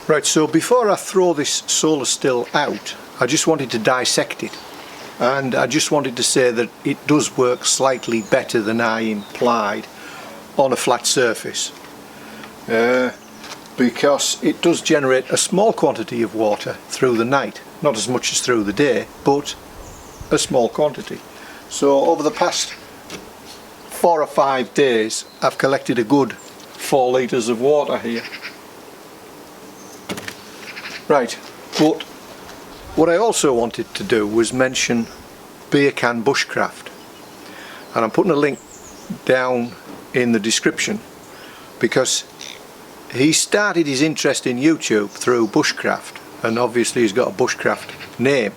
Right, so before I throw this solar still out, I just wanted to dissect it, and I just wanted to say that it does work slightly better than I implied on a flat surface, because it does generate a small quantity of water through the night, not as much as through the day, but a small quantity. So over the past 4 or 5 days I've collected a good 4 litres of water here. Right, but what I also wanted to do was mention Beercan Bushcraft, and I'm putting a link down in the description because he started his interest in YouTube through bushcraft, and obviously he's got a bushcraft name,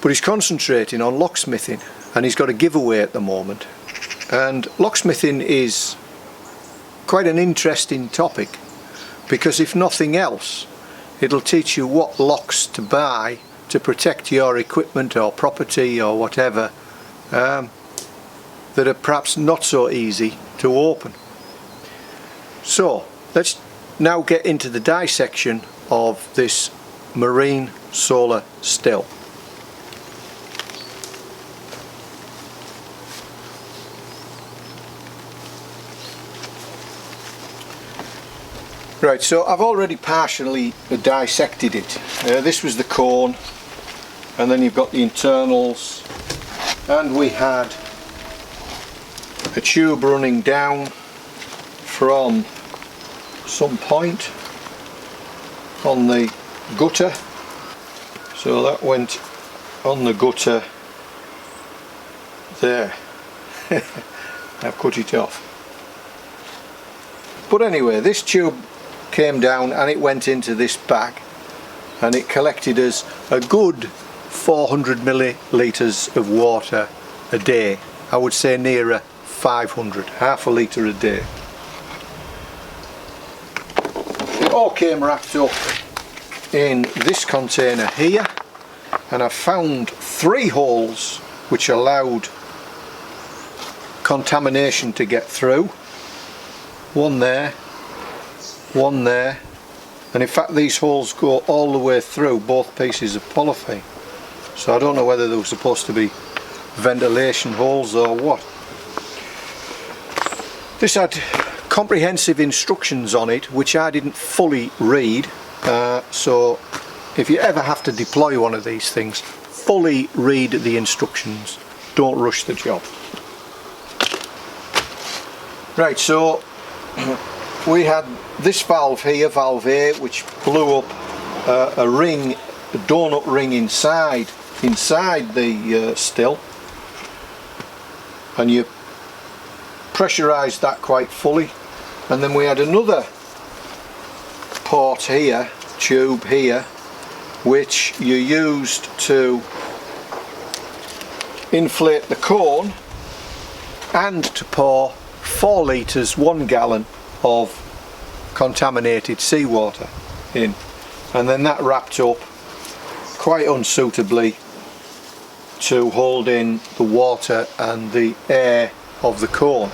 but he's concentrating on locksmithing, and he's got a giveaway at the moment. And locksmithing is quite an interesting topic because if nothing else it'll teach you what locks to buy to protect your equipment or property or whatever that are perhaps not so easy to open. So let's now get into the dissection of this marine solar still. Right, so I've already partially dissected it. This was the cone, and then you've got the internals, and we had a tube running down from some point on the gutter, so that went on the gutter there. I've cut it off. But anyway, this tube came down and it went into this bag, and it collected us a good 400 millilitres of water a day. I would say nearer 500, half a litre a day. It all came wrapped up in this container here, and I found 3 holes which allowed contamination to get through. One there, one there, and in fact these holes go all the way through both pieces of polythene, so I don't know whether they were supposed to be ventilation holes or what. This had comprehensive instructions on it which I didn't fully read, so if you ever have to deploy one of these things, fully read the instructions, don't rush the job. Right, so we had this valve here, valve A, which blew up a ring, a donut ring inside the still, and you pressurised that quite fully. And then we had another port here, tube here, which you used to inflate the cone and to pour 4 litres, 1 gallon of contaminated seawater in, and then that wrapped up quite unsuitably to hold in the water and the air of the cone.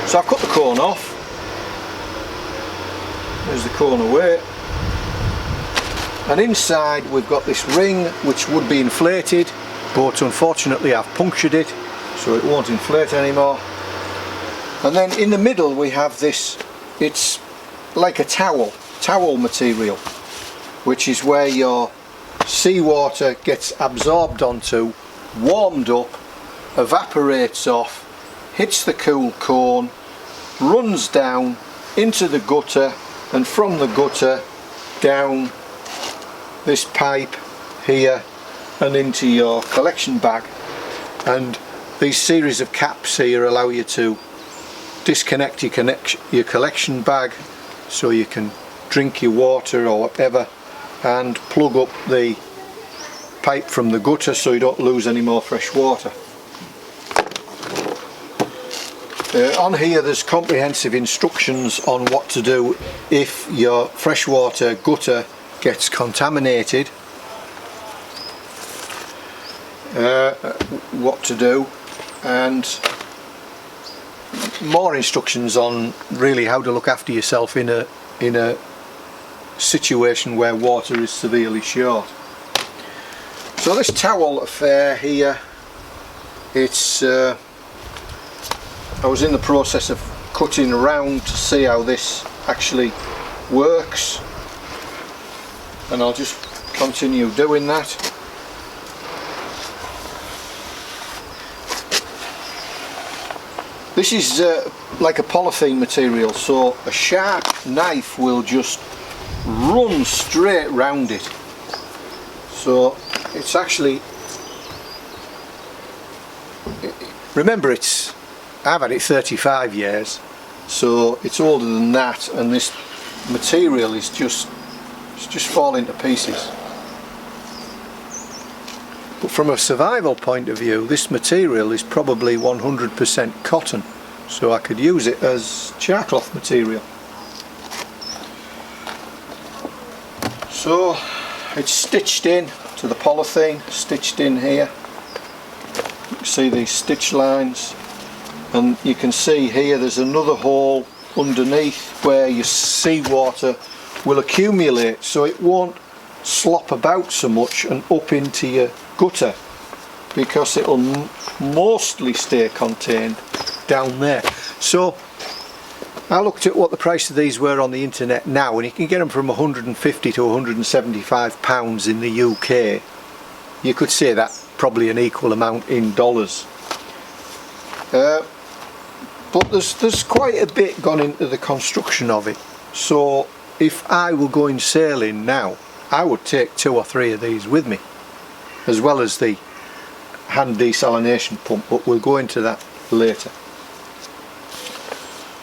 So I've cut the cone off. There's the cone away, and inside we've got this ring which would be inflated, but unfortunately I've punctured it so it won't inflate anymore. And then in the middle we have this, it's like a towel material, which is where your seawater gets absorbed onto, warmed up, evaporates off, hits the cool cone, runs down into the gutter, and from the gutter down this pipe here and into your collection bag. And these series of caps here allow you to disconnect your collection bag so you can drink your water or whatever, and plug up the pipe from the gutter so you don't lose any more fresh water. On here there's comprehensive instructions on what to do if your freshwater gutter gets contaminated, what to do, and more instructions on really how to look after yourself in a situation where water is severely short. So this towel affair here, it's I was in the process of cutting around to see how this actually works, and I'll just continue doing that. This is like a polythene material, so a sharp knife will just run straight round it. So it's actually, remember, I've had it 35 years, so it's older than that, and this material is just falling to pieces. But from a survival point of view, this material is probably 100% cotton, so I could use it as charcloth material. So it's stitched in to the polythene, stitched in here. You can see these stitch lines, and you can see here there's another hole underneath where your seawater will accumulate, so it won't slop about so much and up into your gutter, because it'll mostly stay contained down there. So I looked at what the price of these were on the internet now, and you can get them from 150 to 175 pounds in the UK. You could say that probably an equal amount in dollars. But there's quite a bit gone into the construction of it. So if I were going sailing now, I would take 2 or 3 of these with me, as well as the hand desalination pump, but we'll go into that later.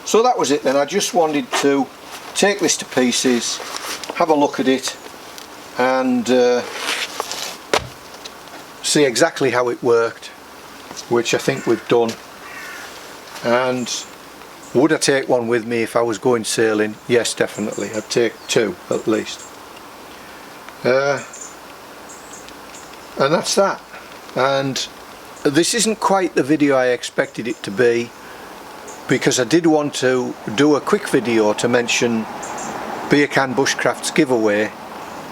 So that was it then. I just wanted to take this to pieces, have a look at it, and see exactly how it worked, which I think we've done. And would I take one with me if I was going sailing? Yes, definitely. I'd take 2 at least. And that's that. And this isn't quite the video I expected it to be, because I did want to do a quick video to mention Beercan Bushcraft's giveaway,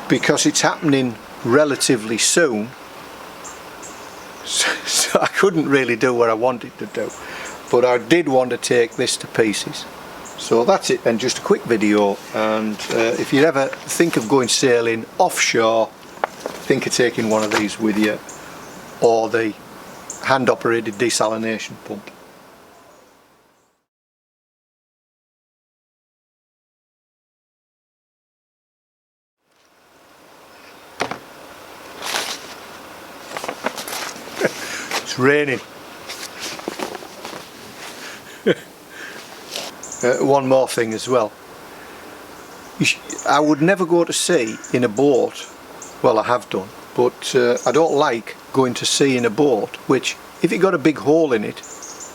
because it's happening relatively soon, so I couldn't really do what I wanted to do, but I did want to take this to pieces. So that's it then, just a quick video. And if you ever think of going sailing offshore, think of taking one of these with you, or the hand operated desalination pump. It's raining. One more thing as well. I would never go to sea in a boat. Well, I have done, but I don't like going to sea in a boat which, if it got a big hole in it,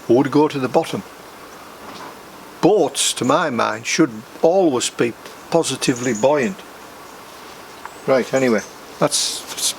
would go to the bottom. Boats, to my mind, should always be positively buoyant. Right, anyway, that's